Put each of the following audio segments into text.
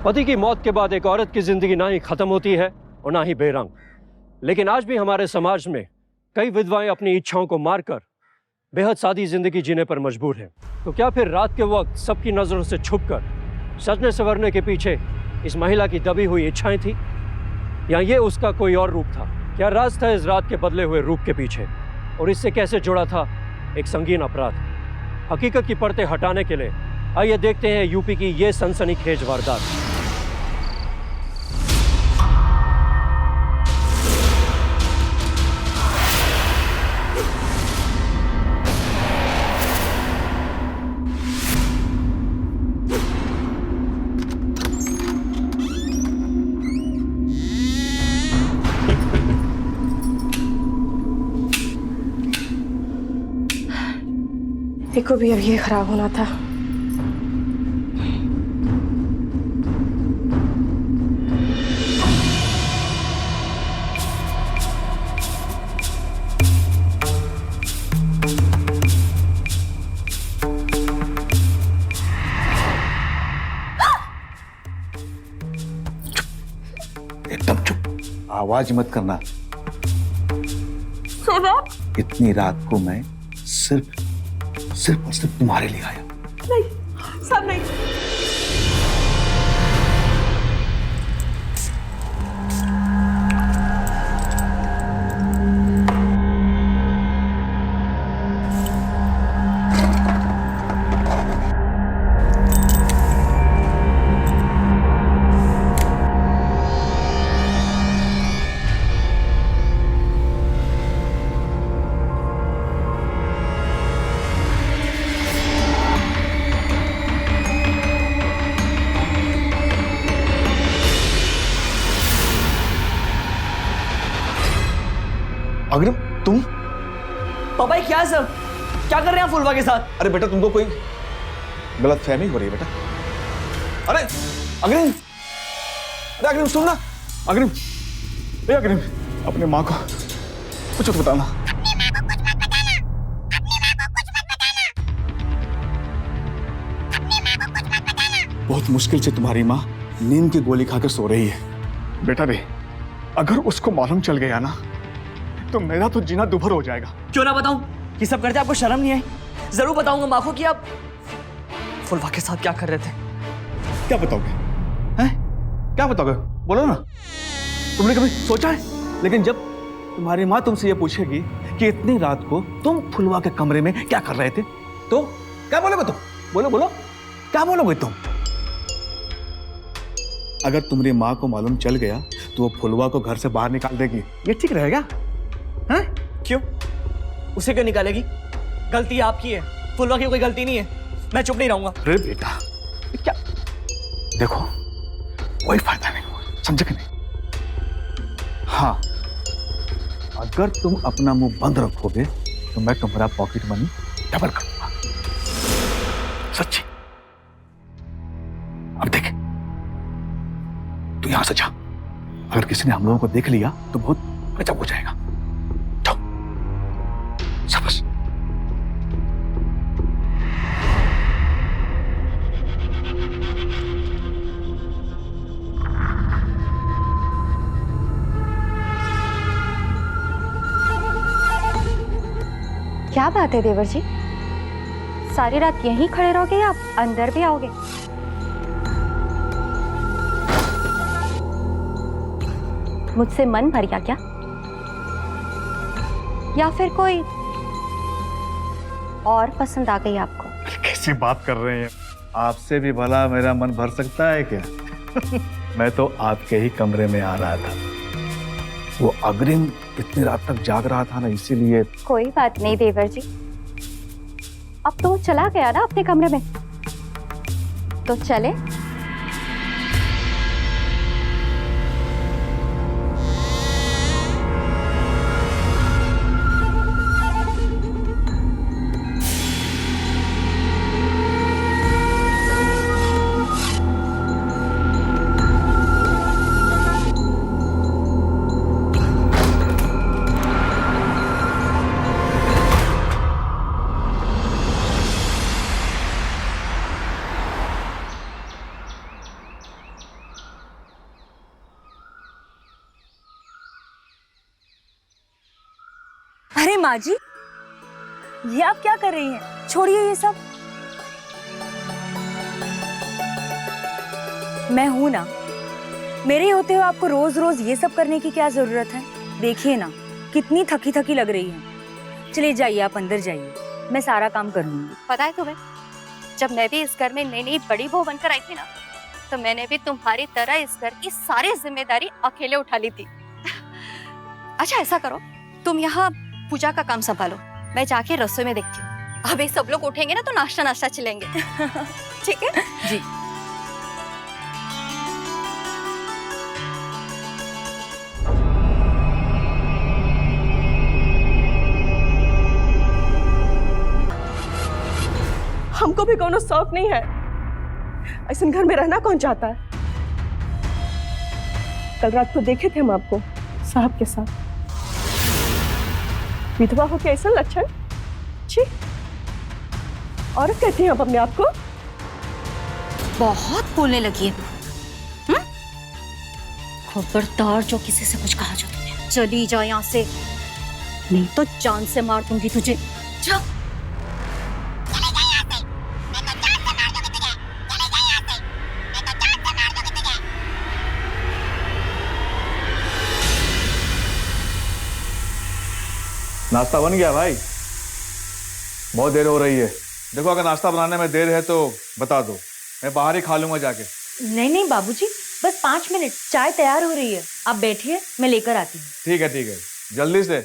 पति की मौत के बाद एक औरत की जिंदगी ना ही खत्म होती है और ना ही बेरंग। लेकिन आज भी हमारे समाज में कई विधवाएं अपनी इच्छाओं को मारकर बेहद सादी जिंदगी जीने पर मजबूर हैं। तो क्या फिर रात के वक्त सबकी नजरों से छुपकर सजने संवरने के पीछे इस महिला की दबी हुई इच्छाएं थी, या ये उसका कोई और रूप था? क्या राज था इस रात के बदले हुए रूप के पीछे, और इससे कैसे जुड़ा था एक संगीन अपराध? हकीकत की परतें हटाने के लिए आइए देखते हैं यूपी की ये सनसनीखेज वारदात। को भी अब ये खराब होना था। एकदम चुप, आवाज मत करना। इतनी रात को मैं सिर्फ और सिर्फ तुम्हारे लिए आया। नहीं, सब नहीं। अग्रिम, तुम? पापा ये क्या है सब? क्या कर रहे हैं फुलवा के साथ? अरे बेटा, तुमको कोई गलत फहमी हो रही है बेटा। अरे अग्रिम, अरे अग्रिम सुन ना। अग्रिम, अग्रिम, अपने माँ को कुछ मत बताना। बहुत मुश्किल से तुम्हारी माँ नींद की गोली खाकर सो रही है। बेटा रे, अगर उसको मालूम चल गया ना तो मेरा तो जीना दुभर हो जाएगा। क्यों ना बताऊं? ये सब करते आपको शर्म नहीं आई? जरूर बताऊंगा माँ को कि आप फुलवा के साथ क्या कर रहे थे। क्या बताओगे? हैं? क्या बताओगे? बोलो ना। तुमने कभी सोचा है? लेकिन जब तुम्हारी माँ तुमसे ये पूछेगी कि इतनी रात को तुम फुलवा के कमरे में क्या कर रहे थे, तो क्या बोलोगे तुम? बोलो बोलो, क्या बोलोगे तुम? अगर तुम्हारी माँ को मालूम चल गया तो वो फुलवा को घर से बाहर निकाल देगी। ये ठीक रहेगा? हैं? क्यों? उसे क्यों निकालेगी? गलती आपकी है, फुलवा की कोई गलती नहीं है। मैं चुप नहीं रहूंगा। अरे बेटा, क्या देखो, कोई फायदा नहीं हुआ, समझे कि नहीं? हाँ, अगर तुम अपना मुंह बंद रखोगे तो मैं तुम्हारा पॉकेट मनी डबल कर दूंगा। सच्ची। अब देख, तू यहां से जा। अगर किसी ने हम लोगों को देख लिया तो बहुत गजब हो जाएगा। जाओ, शाबाश। क्या बात है देवर जी, सारी रात यहीं खड़े रहोगे या अंदर भी आओगे? मुझसे मन भर गया क्या, या फिर कोई और पसंद आ गई आपको? कैसी बात कर रहे हैं? आपसे भी भला मेरा मन भर सकता है क्या? मैं तो आपके ही कमरे में आ रहा था। वो अग्रिम इतनी रात तक जाग रहा था ना, इसीलिए। कोई बात नहीं देवर जी, अब तो वो चला गया ना अपने कमरे में, तो चले। अरे माँ जी, ये आप क्या कर रही हैं? छोड़िए ये सब। मैं हूं ना, मेरे होते हुए आपको रोज रोज ये सब करने की क्या जरूरत है? देखिए ना, कितनी थकी थकी लग रही है। चलिए जाइए, आप अंदर जाइए, मैं सारा काम कर लूंगी। पता है तुम्हें, जब मैं भी इस घर में नई नई बड़ी बहू बनकर आई थी ना, तो मैंने भी तुम्हारी तरह इस घर की सारी जिम्मेदारी अकेले उठा ली थी। अच्छा ऐसा करो, तुम यहाँ पूजा का काम संभालो, मैं जाके रसोई में देखती हूँ। अभी सब लोग उठेंगे ना तो नाश्ता नाश्ता चलेंगे। ठीक है जी। हमको भी कोनो शौक नहीं है, ऐसे घर में रहना कौन चाहता है? कल रात को देखे थे हम आपको साहब के साथ, विधवा हो के ऐसा लक्षण। छी, औरत कहती हैं आप अपने आप को? बहुत बोलने लगी है। खबरदार जो किसी से कुछ कहा जो तुमने। चली जाओ यहाँ से, नहीं तो जान से मार दूंगी तुझे। जा। नाश्ता बन गया भाई? बहुत देर हो रही है। देखो अगर नाश्ता बनाने में देर है तो बता दो, मैं बाहर ही खा लूंगा जाके। नहीं नहीं बाबूजी, बस 5 मिनट, चाय तैयार हो रही है, आप बैठिए, मैं लेकर आती हूँ। ठीक है, जल्दी से।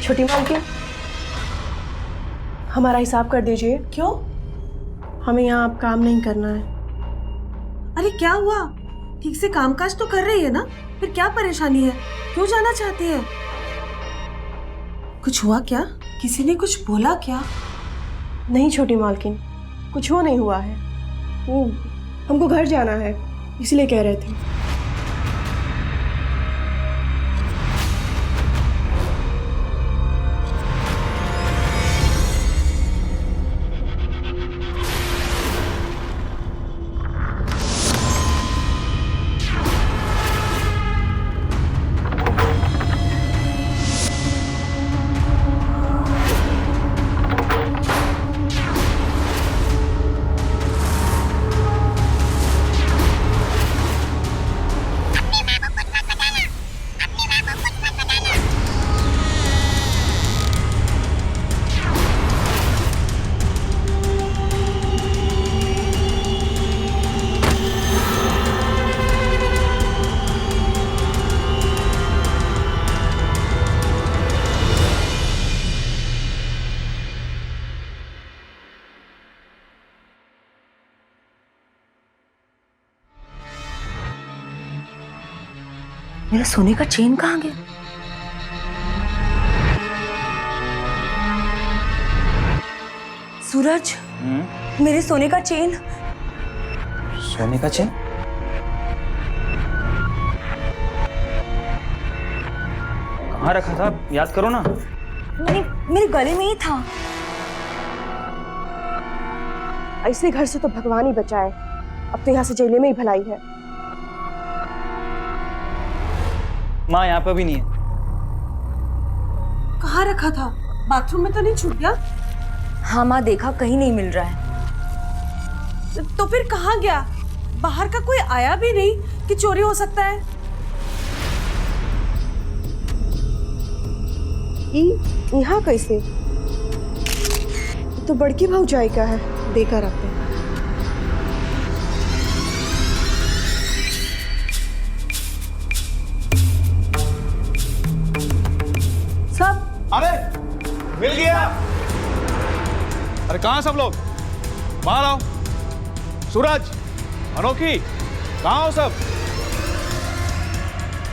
छोटी मालकिन, हमारा हिसाब कर दीजिए। क्यों? हमें यहाँ अब काम नहीं करना है। अरे क्या हुआ? ठीक से कामकाज तो कर रही है ना, फिर क्या परेशानी है? क्यों जाना चाहती है? कुछ हुआ क्या? किसी ने कुछ बोला क्या? नहीं छोटी मालकिन, कुछ वो नहीं हुआ है। वो हमको घर जाना है, इसलिए कह रहे थे। मेरा सोने का चेन कहाँ गया? सूरज, मेरे सोने का चेन। सोने का चेन? कहाँ रखा था? याद करो ना। मेरे गले में ही था। ऐसे घर से तो भगवान ही बचाए, अब तो यहाँ से जेल में ही भलाई है। माँ यहाँ पर भी नहीं है। कहाँ रखा था? बाथरूम में तो नहीं छूट गया? हाँ माँ, देखा कहीं नहीं मिल रहा है। तो फिर कहाँ गया? बाहर का कोई आया भी नहीं कि चोरी हो सकता है? यहाँ कैसे? तो बड़की भौजाई का है, देकर आते हैं। अरे मिल गया। अरे कहाँ सब लोग? बाहर आओ। सूरज, अनोखी, कहाँ हो सब?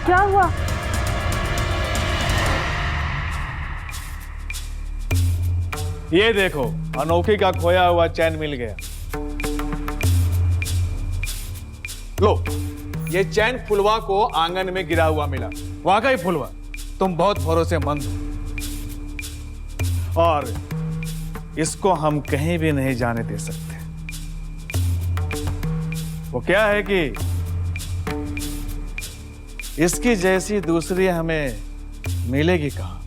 क्या हुआ? ये देखो, अनोखी का खोया हुआ चैन मिल गया। लो, ये चैन फुलवा को आंगन में गिरा हुआ मिला। वाकई फुलवा, तुम बहुत भरोसेमंद हो और इसको हम कहीं भी नहीं जाने दे सकते। वो क्या है कि इसकी जैसी दूसरी हमें मिलेगी कहां?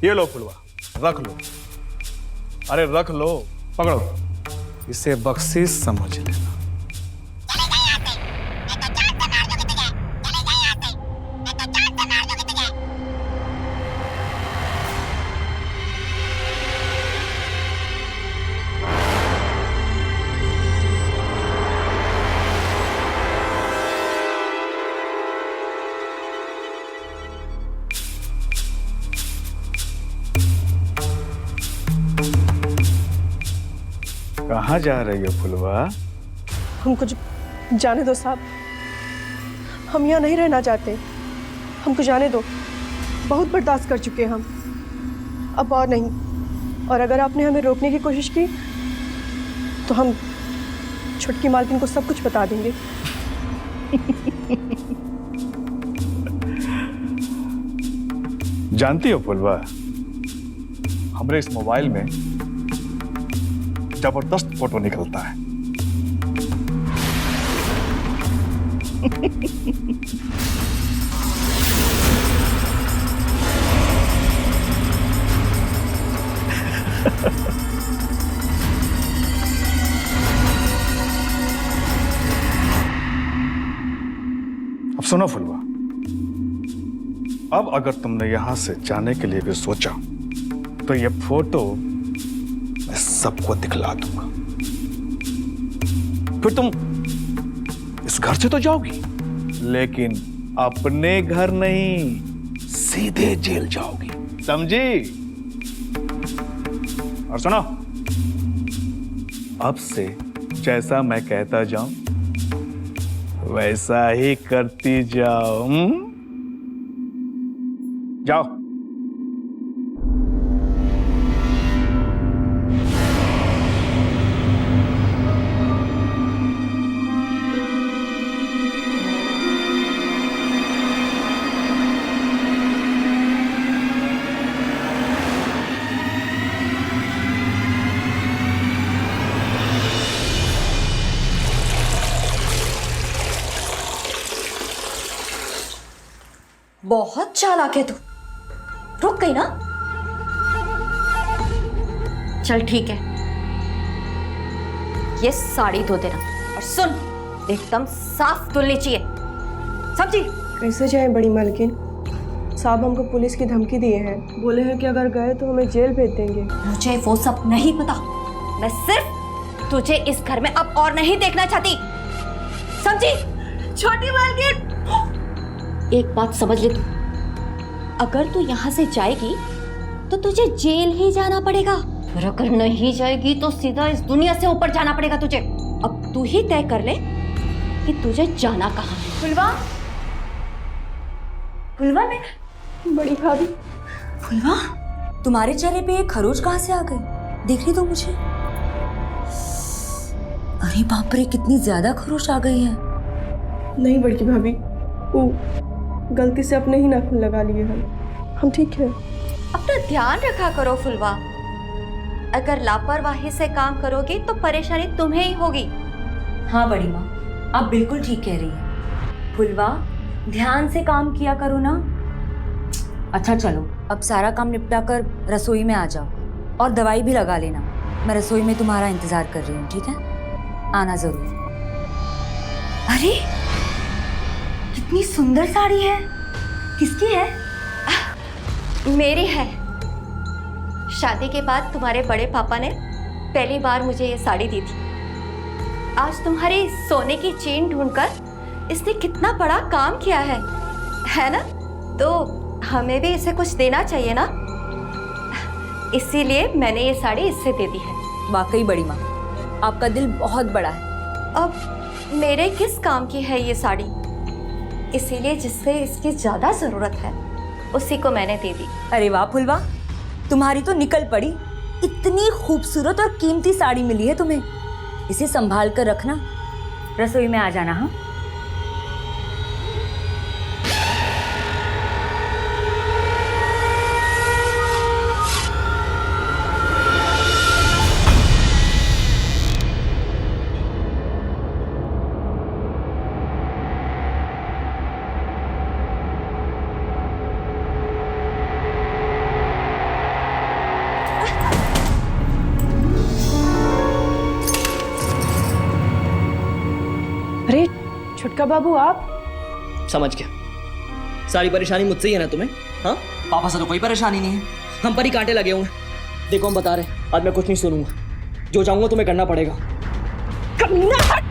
ये लो फुलवा, रख लो। अरे रख लो, पकड़ो। इसे बख्शीश समझ लेना। कहाँ जा रही हो फुलवा? हमको जाने दो साहब, हम यहाँ नहीं रहना चाहते। हमको जाने दो, बहुत बर्दाश्त कर चुके हैं हम, अब और नहीं। और अगर आपने हमें रोकने की कोशिश की तो हम छुटकी मालकिन को सब कुछ बता देंगे। जानती हो फुलवा, हमारे इस मोबाइल में जबरदस्त फोटो निकलता है। अब सुनो फुलवा, अब अगर तुमने यहां से जाने के लिए भी सोचा तो ये फोटो मैं सबको दिखला दूंगा। फिर तुम इस घर से तो जाओगी, लेकिन अपने घर नहीं, सीधे जेल जाओगी, समझी? और सुनो, अब से जैसा मैं कहता जाऊं वैसा ही करती जाओ। जाओ। बहुत चालाक है तू। रुक गई ना? चल ठीक है, ये साड़ी धो देना। और सुन, एकदम साफ धुलनी चाहिए, समझी? कैसे जाए बड़ी मालकिन? साहब हमको पुलिस की धमकी दिए हैं, बोले हैं कि अगर गए तो हमें जेल भेज देंगे। मुझे वो सब नहीं पता, मैं सिर्फ तुझे इस घर में अब और नहीं देखना चाहती, समझी? छोटी मालकिन, एक बात समझ ले तू, अगर तू यहाँ से जाएगी तो तुझे जेल ही जाना पड़ेगा, और अगर नहीं जाएगी तो सीधा इस दुनिया से ऊपर जाना पड़ेगा तुझे। अब तू ही तय कर ले कि तुझे जाना कहाँ है। फुलवा, फुलवा में बड़ी भाभी, फुलवा, तुम्हारे चेहरे पे ये खरोच कहाँ से आ गई? देखने दो मुझे। अरे बाप रे, कितनी ज्यादा खरोच आ गई है। नहीं बड़ी भाभी, वो गलती से अपने ही नाखून लगा लिए हम ठीक है। अपना ध्यान रखा करो फुलवा, अगर लापरवाही से काम करोगी तो परेशानी तुम्हें ही होगी। हाँ बड़ी माँ, आप बिल्कुल ठीक कह रही हैं। फुलवा, ध्यान से काम किया करो ना। अच्छा चलो, अब सारा काम निपटा कर रसोई में आ जाओ और दवाई भी लगा लेना। मैं रसोई में तुम्हारा इंतजार कर रही हूँ, ठीक है? आना जरूर। अरे कितनी सुंदर साड़ी है, किसकी है? मेरी है। शादी के बाद तुम्हारे बड़े पापा ने पहली बार मुझे ये साड़ी दी थी। आज तुम्हारी सोने की चेन ढूंढकर इसने कितना बड़ा काम किया है ना? तो हमें भी इसे कुछ देना चाहिए ना, इसीलिए मैंने ये साड़ी इससे दे दी है। वाकई बड़ी माँ, आपका दिल बहुत बड़ा है। अब मेरे किस काम की है ये साड़ी, इसीलिए जिससे इसकी ज्यादा जरूरत है उसी को मैंने दे दी। अरे वाह फुलवा, तुम्हारी तो निकल पड़ी। इतनी खूबसूरत और कीमती साड़ी मिली है तुम्हें, इसे संभाल कर रखना। रसोई में आ जाना। हाँ छुटका बाबू आप? समझ गया, सारी परेशानी मुझसे ही है ना तुम्हें? हाँ, पापा से तो कोई परेशानी नहीं है, हम पर ही कांटे लगे हुए हैं। देखो हम बता रहे, आज मैं कुछ नहीं सुनूंगा, जो चाहूंगा तुम्हें करना पड़ेगा। कमीना हट!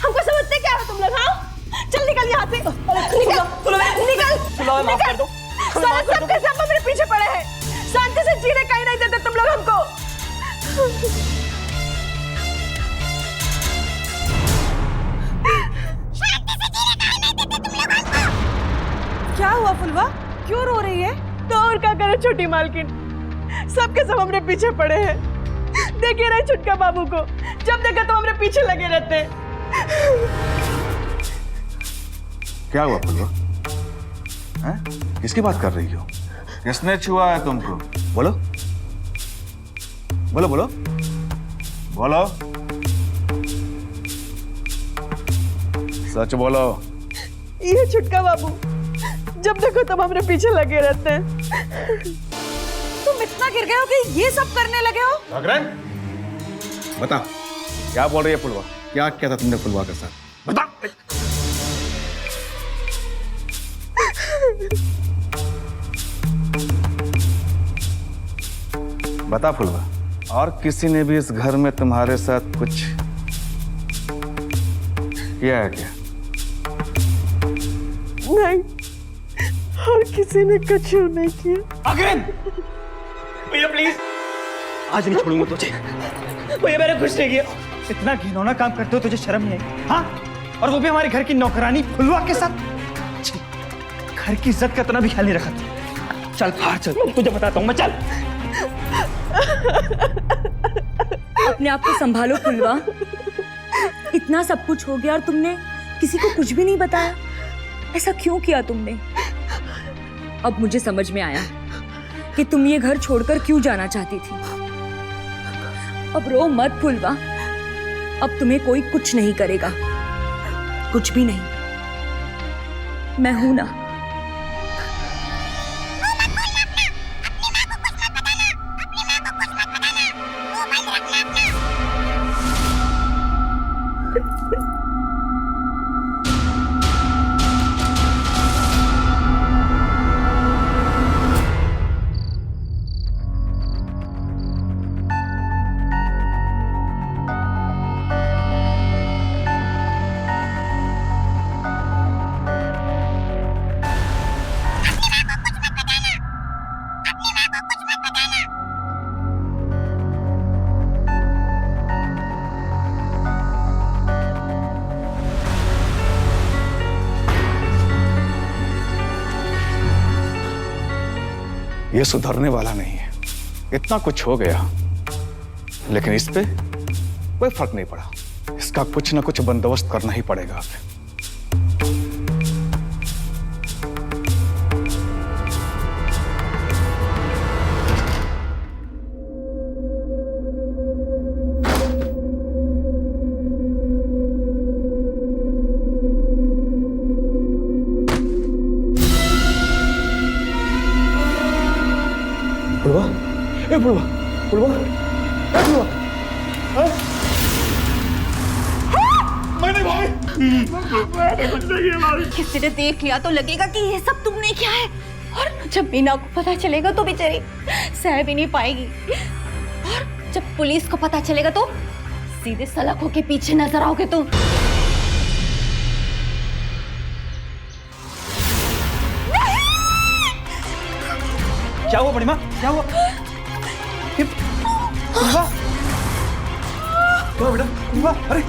हमको समझते क्या हो तुम लोग? हाँ, चल निकल यहाँ से। निकल, माफ कर दो। सारे सब के सब मेरे पीछे पड़े हैं। शांति से जीने का ही नहीं देते तुम लोग हमको। क्या हुआ फुलवा, क्यों रो रही है? तो और क्या करे छोटी मालकिन, सबके सब हमरे पीछे पड़े हैं। देखिए रहे छुटका बाबू को, जब देखा तो हमरे पीछे लगे रहते हैं। क्या हुआ फुलवा? हैं? किसकी बात कर रही हो? किसने छुआ है तुमको? बोलो बोलो बोलो बोलो, सच बोलो। ये छुटका बाबू, जब देखो तब हमरे पीछे लगे रहते हैं। तुम इतना गिर गए हो कि ये सब करने लगे हो? अग्रन, बता क्या बोल रही है फुलवा? क्या किया था तुमने फुलवा के साथ? बता। बता फुलवा, और किसी ने भी इस घर में तुम्हारे साथ कुछ किया है क्या? नहीं, और किसी ने कुछ नहीं किया। अग्रन, भैया प्लीज, आज नहीं छोड़ूंगा तुझे। भैया मैंने कुछ नहीं किया। इतना घिनौना काम करते हो, तुझे शर्म नहीं आई? हाँ, और वो भी हमारे घर की नौकरानी फुलवा के साथ। छी, घर की इज्जत का इतना भी ख्याल नहीं रखा तू। चल बाहर चल, तुझे बताता हूँ मैं, चल। अपने आप को संभालो फुलवा, इतना सब कुछ हो गया और तुमने किसी को कुछ भी नहीं बताया। ऐसा क्यों किया तुमने? अब मुझे समझ में आया कि तुम ये घर छोड़कर क्यों जाना चाहती थी। अब रो मत फुलवा, अब तुम्हें कोई कुछ नहीं करेगा, कुछ भी नहीं। मैं हूं ना। ये सुधरने वाला नहीं है। इतना कुछ हो गया, लेकिन इस पे कोई फर्क नहीं पड़ा। इसका कुछ ना कुछ बंदोबस्त करना ही पड़ेगा अब। फुलवा, ए फुलवा, फुलवा, ए फुलवा, मैंने भाई, किसी ने देख लिया तो लगेगा कि ये सब तुमने किया है, और जब मीना को पता चलेगा तो बेचारी सह भी नहीं पाएगी, और जब पुलिस को पता चलेगा तो सीधे सलाखों के पीछे नजर आओगे तुम। क्या हुआ बड़ी माँ? क्या हुआ? फुलवा, क्या बेटा? फुलवा, अरे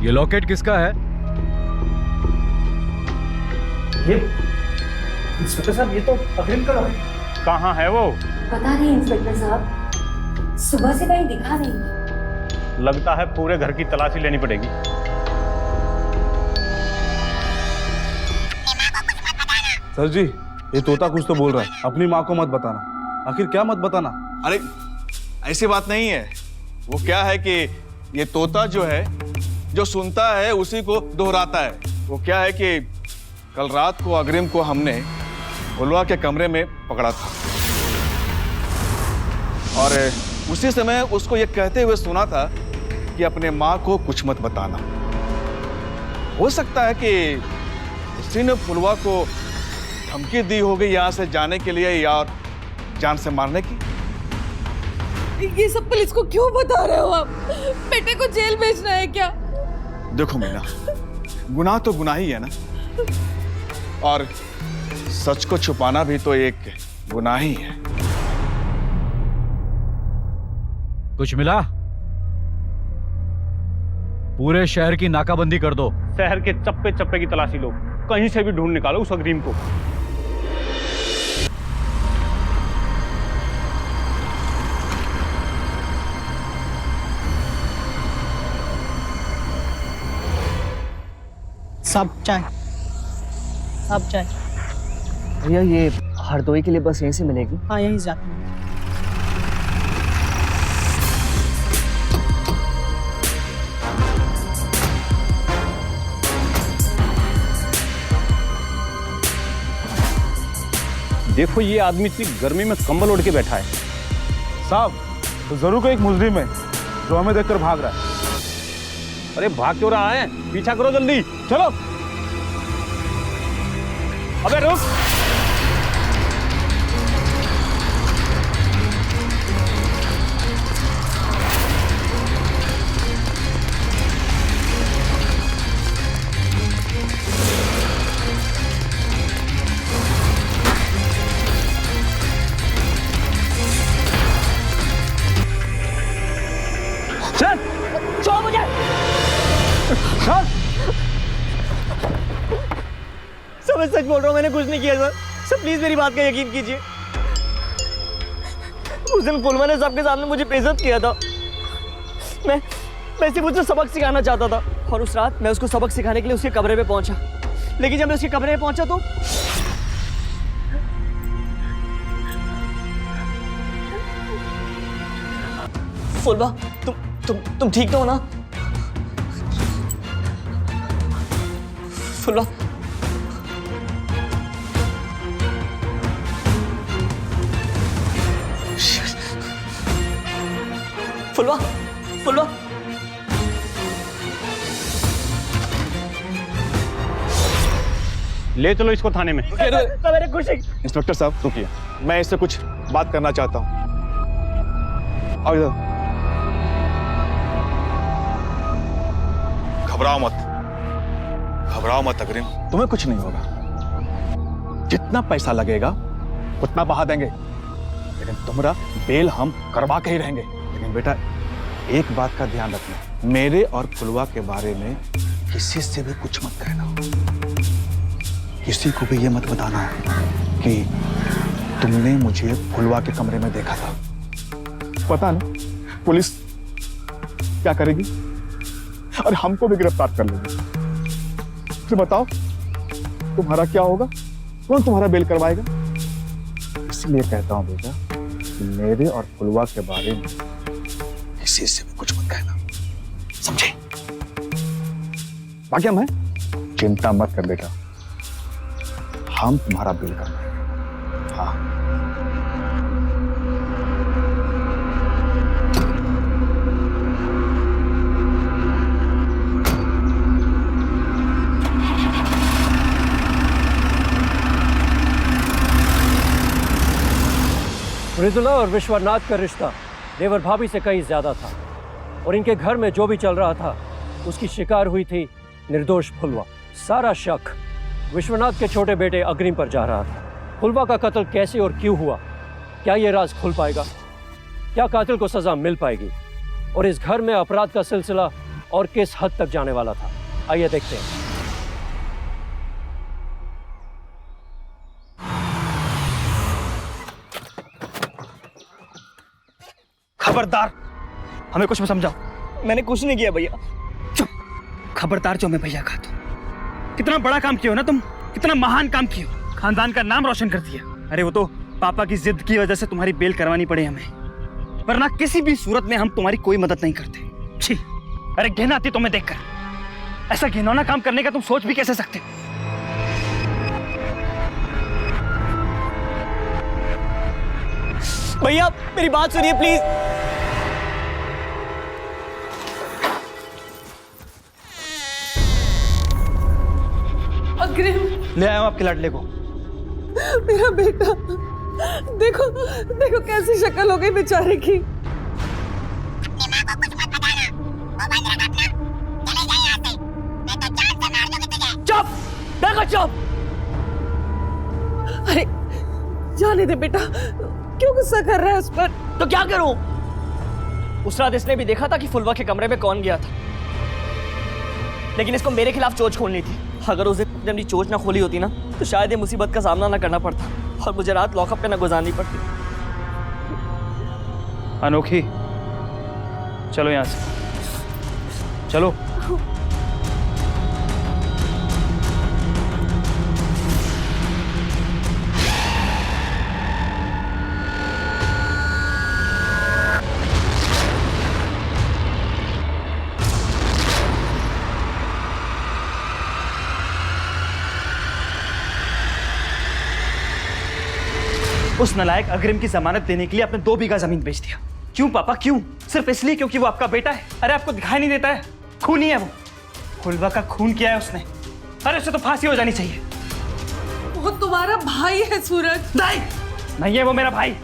ये लॉकेट किसका है? ये इंस्पेक्टर साहब, ये तो अग्रिम का लॉकेट। कहाँ है वो? पता नहीं इंस्पेक्टर साहब, सुबह से कहीं दिखा नहीं। लगता है पूरे घर की तलाशी लेनी पड़ेगी। सर जी, ये तोता कुछ तो बोल रहा है। अपनी माँ को मत बताना। आखिर क्या मत बताना? अरे ऐसी बात नहीं है। वो क्या है कि ये तोता जो है जो सुनता है उसी को दोहराता है। वो क्या है कि कल रात को अग्रिम को हमने फुलवा के कमरे में पकड़ा था और उसी समय उसको ये कहते हुए सुना था कि अपने माँ को कुछ मत बताना। हो सकता है कि उसी ने फुलवा को धमकी दी होगी यहाँ से जाने के लिए या जान से मारने की। ये सब पुलिस को क्यों बता रहे हो आप? बेटे को जेल भेजना है क्या? देखो मीना, गुनाह तो गुनाह ही है ना, और सच को छुपाना भी तो एक गुनाह ही है। कुछ मिला? पूरे शहर की नाकाबंदी कर दो। शहर के चप्पे चप्पे की तलाशी लो, कहीं से भी ढूंढ निकालो उस अग्रिम को। सब चाय, सब चाय। भैया ये हरदोई के लिए बस यहीं से मिलेगी? हाँ यहीं जाते हैं। देखो ये आदमी इतनी गर्मी में कंबल ओढ़ के बैठा है। साहब, तो जरूर कोई एक मुजरिम है जो हमें देखकर भाग रहा है। अरे भाग क्यों रहा है? पीछा करो जल्दी, चलो। अबे रुक। चल, छोड़ मुझे। चल। सर मैं सच बोल रहा हूँ, मैंने कुछ नहीं किया सर। सर प्लीज मेरी बात का यकीन कीजिए। उस दिन फुलवा ने सबके सामने मुझे बेइज्जत किया था। मैं सिर्फ उससे सबक सिखाना चाहता था और उस रात मैं उसको सबक सिखाने के लिए उसके कमरे में पहुंचा। लेकिन जब मैं उसके कमरे में पहुंचा तो फुलवा, तुम ठीक तो हो ना? फुलवा, फुलवा, फुलवा। ले चलो इसको थाने में। मेरे खुशी। इंस्पेक्टर साहब रुकिए, मैं इससे कुछ बात करना चाहता हूँ। आओ इधर। घबराओ मत अग्रिम, तुम्हें कुछ नहीं होगा। जितना पैसा लगेगा उतना बहा देंगे, लेकिन तुम्हारा बेल हम करवा के ही रहेंगे। लेकिन बेटा एक बात का ध्यान रखना, मेरे और फुलवा के बारे में किसी से भी कुछ मत कहना। किसी को भी ये मत बताना कि तुमने मुझे फुलवा के कमरे में देखा था। पता नहीं पुलिस क्या करेगी और हमको भी गिरफ्तार कर लेगी। फिर बताओ तुम्हारा क्या होगा? कौन तुम्हारा बेल करवाएगा? इसलिए कहता हूं बेटा, मेरे और फुलवा के बारे में किसी से भी कुछ मत कहना, समझे? बाकी हम हैं, चिंता मत कर बेटा, हम तुम्हारा बेल करवाएंगे। हाँ। मृदुला और विश्वनाथ का रिश्ता देवर भाभी से कहीं ज्यादा था और इनके घर में जो भी चल रहा था उसकी शिकार हुई थी निर्दोष फुलवा। सारा शक विश्वनाथ के छोटे बेटे अग्रिम पर जा रहा था। फुलवा का कत्ल कैसे और क्यों हुआ, क्या ये राज खुल पाएगा? क्या कातिल को सजा मिल पाएगी? और इस घर में अपराध का सिलसिला और किस हद तक जाने वाला था, आइए देखते हैं। खबरदार, हमें कुछ मत समझाओ। मैंने कुछ नहीं किया भैया। चुप, खबरदार जो मैं भैया कहा तो। कितना बड़ा काम किया हो ना तुम, कितना महान काम किया, खानदान का नाम रोशन कर दिया। अरे वो तो पापा की जिद की वजह से तुम्हारी बेल करवानी पड़ी हमें, वरना किसी भी सूरत में हम तुम्हारी कोई मदद नहीं करते। छी, अरे घिन आती तुम्हें देखकर। ऐसा घिनौना काम करने का तुम सोच भी कैसे सकते? भैया मेरी बात सुनिए प्लीज। अग्रिम, ले आया हूं आपके लाडले को। मेरा बेटा, देखो देखो कैसी शक्ल हो गई बेचारे की। चुप, देखो चुप। अरे जाने दे बेटा, क्यों गुस्सा कर रहा है उस पर? तो क्या करूं? उस रात इसने भी देखा था कि फुलवा के कमरे में कौन गया था, लेकिन इसको मेरे खिलाफ चोच खोलनी थी। अगर उस दिन अपनी चोच ना खोली होती ना तो शायद ये मुसीबत का सामना ना करना पड़ता और मुझे रात लॉकअप पे ना गुजारनी पड़ती। अनोखी, चलो यहां से, चलो। उस नलायक अग्रिम की जमानत देने के लिए आपने 2 बीघा जमीन बेच दिया। क्यों पापा, क्यों? सिर्फ इसलिए क्योंकि वो आपका बेटा है? अरे आपको दिखाई नहीं देता है? खूनी है वो, फुलवा का खून किया है उसने। अरे उसे तो फांसी हो जानी चाहिए। वो तुम्हारा भाई है सूरज। नहीं है वो मेरा भाई,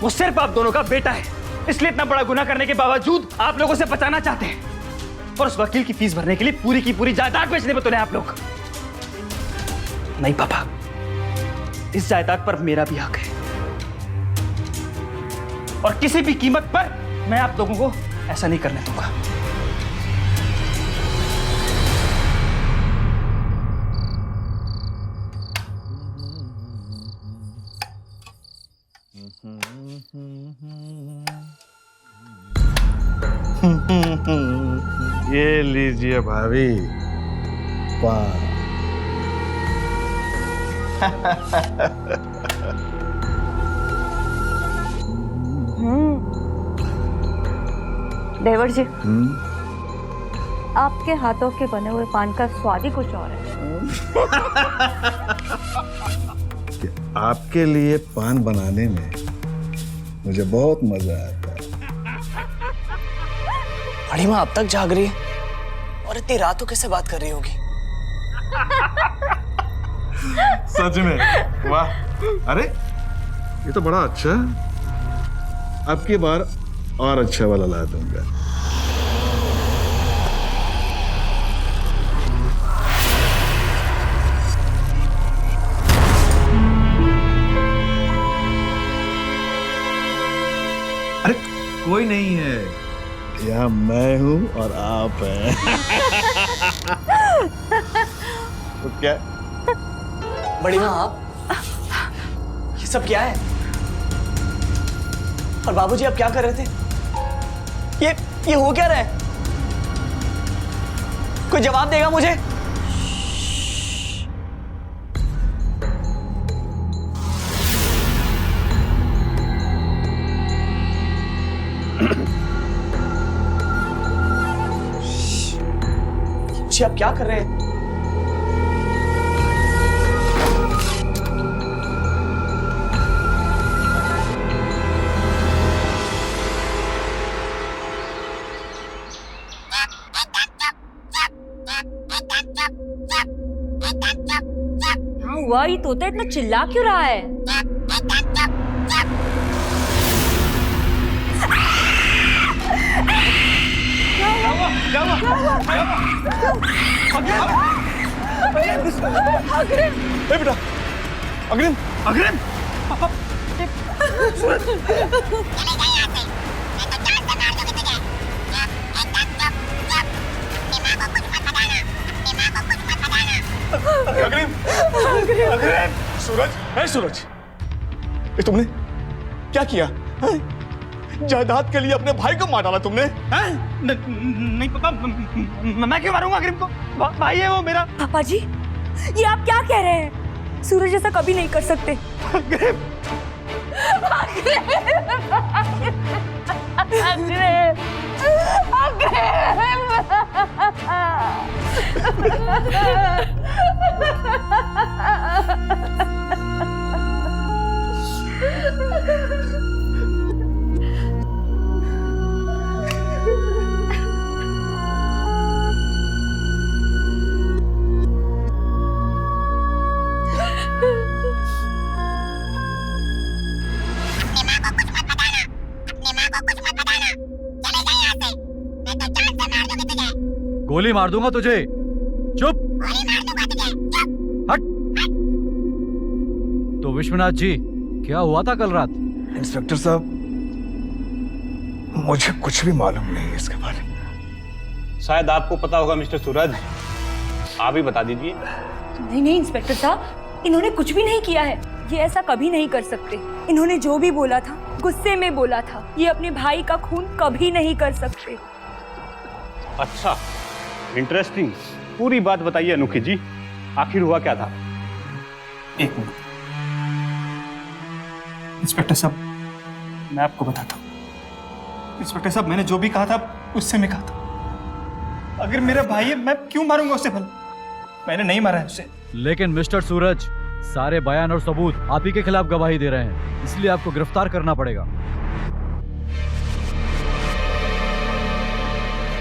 वो सिर्फ आप दोनों का बेटा है। इसलिए इतना बड़ा गुनाह करने के बावजूद आप लोगों से बचाना चाहते हैं और उस वकील की फीस भरने के लिए पूरी की पूरी जायदाद बेचने पे तुले आप लोग। नहीं पापा, इस जायदाद पर मेरा भी हक है और किसी भी कीमत पर मैं आप लोगों को ऐसा नहीं करने दूंगा। ये लीजिए भाभी, पान। देवर जी, आपके हाथों के बने हुए पान का स्वाद ही कुछ और है। आपके लिए पान बनाने में मुझे बहुत मजा आता है। बड़ी माँ अब तक जाग रही है और इतनी रात को कैसे बात कर रही होगी? सच में वाह। अरे ये तो बड़ा अच्छा है, अब की बार और अच्छा वाला ला दूंगा। अरे कोई नहीं है, यहाँ मैं हूं और आप हैं। तो क्या? बड़ी माँ आप, ये सब क्या है? और बाबूजी आप क्या कर रहे थे? ये हो क्या रहा है? कोई जवाब देगा मुझे? जी आप क्या कर रहे हैं? हुआ ही तोता इतना चिल्ला क्यों रहा है? बेटा, अग्रिम, अग्रिम, अग्रिम, अग्रिम, सूरज, है सूरज, ये तुमने क्या किया? जायदाद के लिए अपने भाई को मार डाला तुमने? नहीं पापा, मैं क्यों मारूंगा अग्रिम को? भाई है वो मेरा। पापा जी, ये आप क्या कह रहे हैं? सूरज ऐसा कभी नहीं कर सकते। अग्रिम, गोली मार दूंगा तुझे। चुप। हट। तो विश्वनाथ जी, क्या हुआ था कल रात? इंस्पेक्टर साहब, मुझे कुछ भी मालूम नहीं है इसके बारे में। शायद आपको पता होगा मिस्टर सूरज, आप ही बता दीजिए। नहीं नहीं इंस्पेक्टर साहब, इन्होंने कुछ भी नहीं किया है। ये ऐसा कभी नहीं कर सकते। इन्होंने जो भी बोला था गुस्से में बोला था। ये अपने भाई का खून कभी नहीं कर सकते। अच्छा, इंटरेस्टिंग। पूरी बात बताइए अनोखी जी, आखिर हुआ क्या था? एक मिनट इंस्पेक्टर साहब, मैं आपको बताता हूँ। इंस्पेक्टर साहब, मैंने जो भी कहा था गुस्से में कहा था। अगर मेरा भाई है, मैं क्यों मारूंगा उसे? भला मैंने नहीं मारा है उसे। लेकिन मिस्टर सूरज, सारे बयान और सबूत आप ही के खिलाफ गवाही दे रहे हैं, इसलिए आपको गिरफ्तार करना पड़ेगा।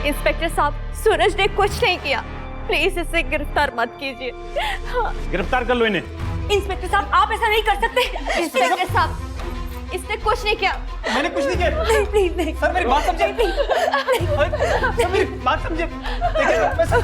इंस्पेक्टर साहब, सूरज ने कुछ नहीं किया, प्लीज इसे गिरफ्तार मत कीजिए। हाँ। गिरफ्तार कर लो इन्हें। इंस्पेक्टर साहब, आप ऐसा नहीं कर सकते। इंस्पेक्टर साहब, इसने कुछ नहीं किया। मैंने कुछ नहीं किया। नहीं प्लीज नहीं सर, मेरी बात समझे। सर, मेरी बात समझे। देखिए, मैं सब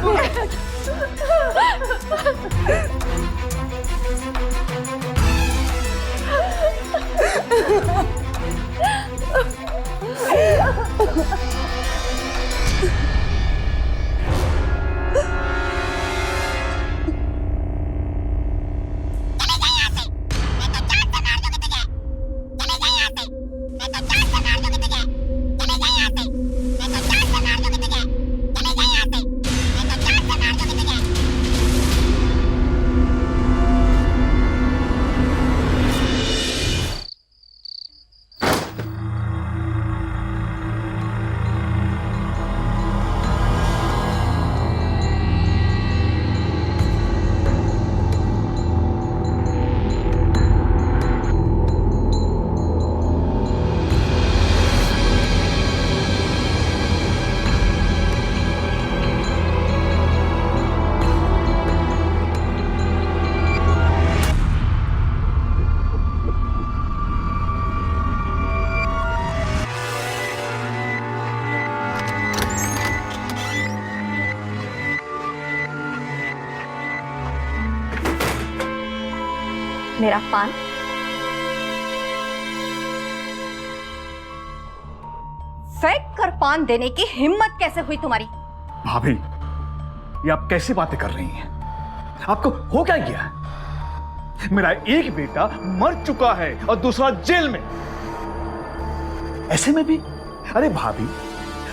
मेरा पान। फेंक कर पान देने की हिम्मत कैसे हुई तुम्हारी? भाभी, ये आप कैसी बातें कर रही हैं? आपको हो क्या गया? मेरा एक बेटा मर चुका है और दूसरा जेल में। ऐसे में भी, अरे भाभी,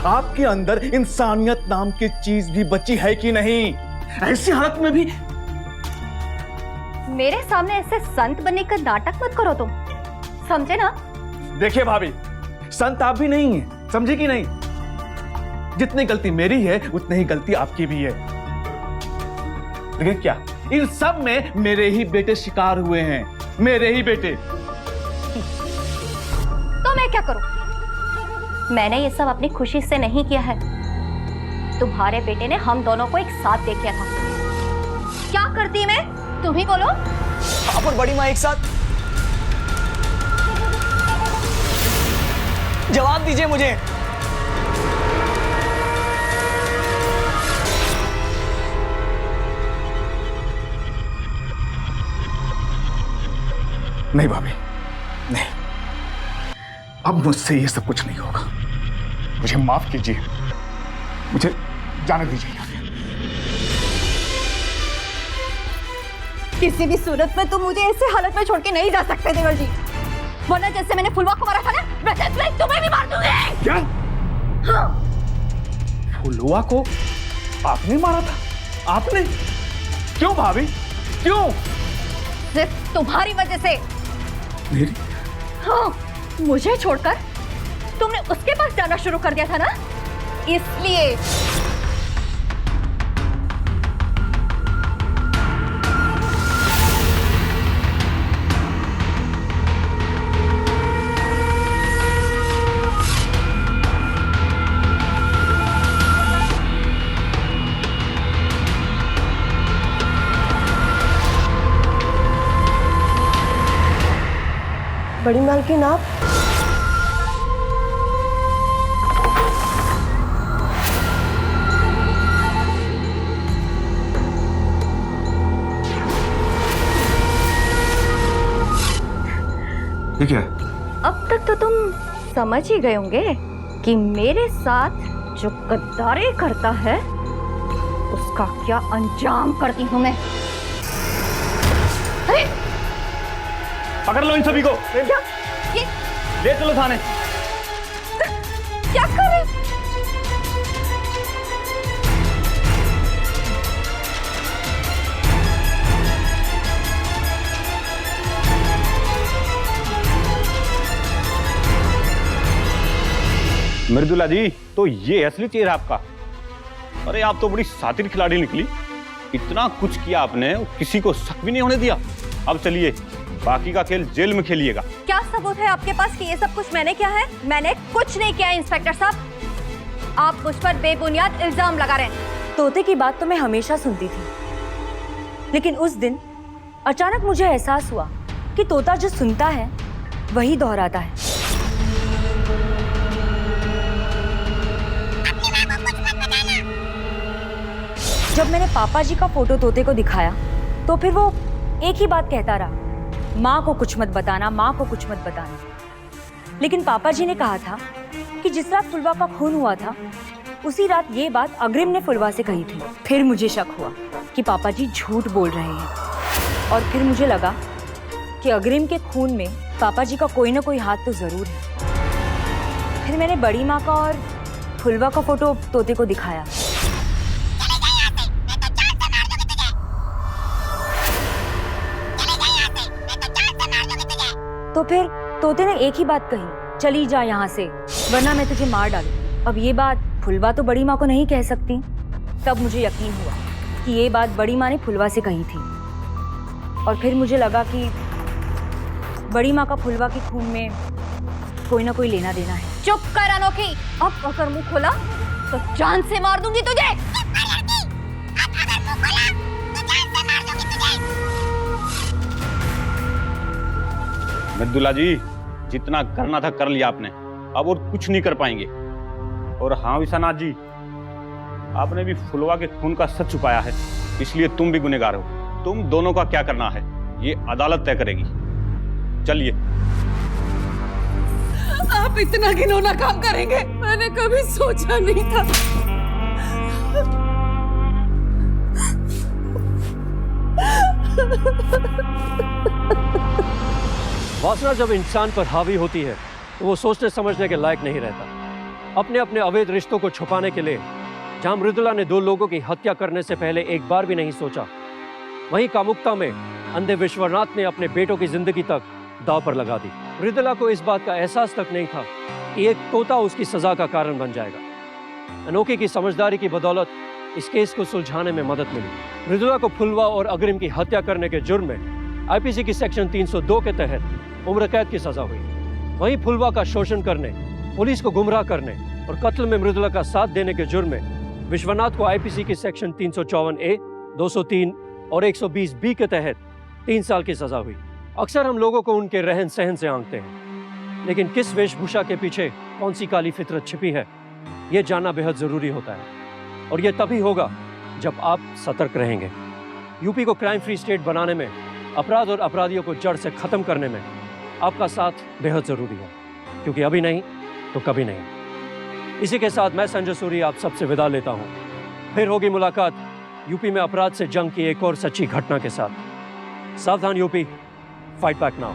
आपके अंदर इंसानियत नाम की चीज भी बची है कि नहीं? ऐसी हालत में भी मेरे सामने ऐसे संत बनने का नाटक मत करो तुम, समझे ना? देखिए भाभी, संत आप भी नहीं है, समझे कि नहीं? जितनी गलती मेरी है उतनी ही गलती आपकी भी है। लेकिन क्या इन सब में मेरे ही बेटे शिकार हुए हैं, मेरे ही बेटे। तो मैं क्या करूं? मैंने ये सब अपनी खुशी से नहीं किया है। तुम्हारे बेटे ने हम दोनों को एक साथ देख लिया था। क्या करती मैं? तुम ही बोलो। आप और बड़ी माँ एक साथ? जवाब दीजिए मुझे। नहीं भाभी, नहीं, अब मुझसे ये सब कुछ नहीं होगा। मुझे माफ कीजिए, मुझे जाने दीजिए। किसी भी सूरत में तुम मुझे ऐसे हालत में छोड़ के नहीं जा सकते देवर जी, वरना जैसे मैंने फुलवा को मारा था ना, वैसे मैं तुम्हें भी मार दूंगी। क्या? हाँ। फुलवा को आपने मारा था? आपने? क्यों भाभी, क्यों? सिर्फ तुम्हारी वजह से। मेरी? हाँ, मुझे छोड़कर तुमने उसके पास जाना शुरू कर दिया था ना, इसलिए। बड़ी मालकिन, आप? ये क्या है? अब तक तो तुम समझ ही गए होंगे कि मेरे साथ जो गद्दारी करता है उसका क्या अंजाम करती हूं मैं। अरे पकड़ लो इन सभी को, क्या ये ले चलो थाने। क्या कर रहे? मृदुला जी, तो ये असली चेहरा आपका? अरे आप तो बड़ी शातिर खिलाड़ी निकली। इतना कुछ किया आपने, किसी को शक भी नहीं होने दिया। अब चलिए, बाकी का खेल जेल में खेलिएगा। क्या सबूत है आपके पास कि ये सब कुछ मैंने किया है? मैंने कुछ नहीं किया इंस्पेक्टर साहब। आप मुझ पर बेबुनियाद इल्जाम लगा रहे हैं। तोते की बात तो मैं हमेशा सुनती थी, लेकिन उस दिन अचानक मुझे एहसास हुआ कि तोता जो सुनता है वही दोहराता है। जब मैंने पापा जी का फोटो तोते को दिखाया तो फिर वो एक ही बात कहता रहा, माँ को कुछ मत बताना, माँ को कुछ मत बताना। लेकिन पापा जी ने कहा था कि जिस रात फुलवा का खून हुआ था उसी रात ये बात अग्रिम ने फुलवा से कही थी। फिर मुझे शक हुआ कि पापा जी झूठ बोल रहे हैं, और फिर मुझे लगा कि अग्रिम के खून में पापा जी का कोई ना कोई हाथ तो जरूर है। फिर मैंने बड़ी माँ का और फुलवा का फोटो तोते को दिखाया। तो फिर तोते ने एक ही बात कही, चली जा यहाँ से वरना मैं तुझे मार डालूं। अब ये बात फुलवा तो बड़ी माँ को नहीं कह सकती। तब मुझे यकीन हुआ कि ये बात बड़ी माँ ने फुलवा से कही थी, और फिर मुझे लगा कि बड़ी माँ का फुलवा के खून में कोई ना कोई लेना देना है। चुप कर अनोखी, अब अगर मुंह खोला तो जान से मार दूंगी तुझे। मृदुला जी, जितना करना था कर लिया आपने, अब और कुछ नहीं कर पाएंगे। और हाँ विश्वनाथ जी, आपने भी फुलवा के खून का सच छुपाया है, इसलिए तुम भी गुनहगार हो। तुम दोनों का क्या करना है ये अदालत तय करेगी। चलिए। आप इतना घिनौना काम करेंगे मैंने कभी सोचा नहीं था। वासना जब इंसान पर हावी होती है तो वो सोचने समझने के लायक नहीं रहता। अपने अपने अवैध रिश्तों को छुपाने के लिए जहां मृदुला ने 2 लोगों की हत्या करने से पहले एक बार भी नहीं सोचा, वहीं कामुकता में अंधे विश्वनाथ ने अपने बेटों की जिंदगी तक दांव पर लगा दी। मृदुला को इस बात का एहसास तक नहीं था कि एक तोता उसकी सजा का कारण बन जाएगा। अनोखी की समझदारी की बदौलत इस केस को सुलझाने में मदद मिली। मृदुला को फुलवा और अग्रिम की हत्या करने के जुर्म में आईपीसी की सेक्शन 302 के तहत उम्र कैद की सजा हुई। वहीं फुलवा का शोषण करने, पुलिस को गुमराह करने और कत्ल में मृदुला का साथ देने के जुर्म में विश्वनाथ को आईपीसी की सेक्शन 354A, 203 और 120B के तहत 3 साल की सजा हुई। अक्सर हम लोगों को उनके रहन सहन से आंकते हैं, लेकिन किस वेशभूषा के पीछे कौन सी काली फितरत छिपी है ये जानना बेहद जरूरी होता है। और ये तभी होगा जब आप सतर्क रहेंगे। यूपी को क्राइम फ्री स्टेट बनाने में, अपराध और अपराधियों को जड़ से खत्म करने में आपका साथ बेहद जरूरी है, क्योंकि अभी नहीं तो कभी नहीं। इसी के साथ मैं संजय सूरी आप सबसे विदा लेता हूं। फिर होगी मुलाकात यूपी में अपराध से जंग की एक और सच्ची घटना के साथ। सावधान यूपी, फाइट बैक नाउ।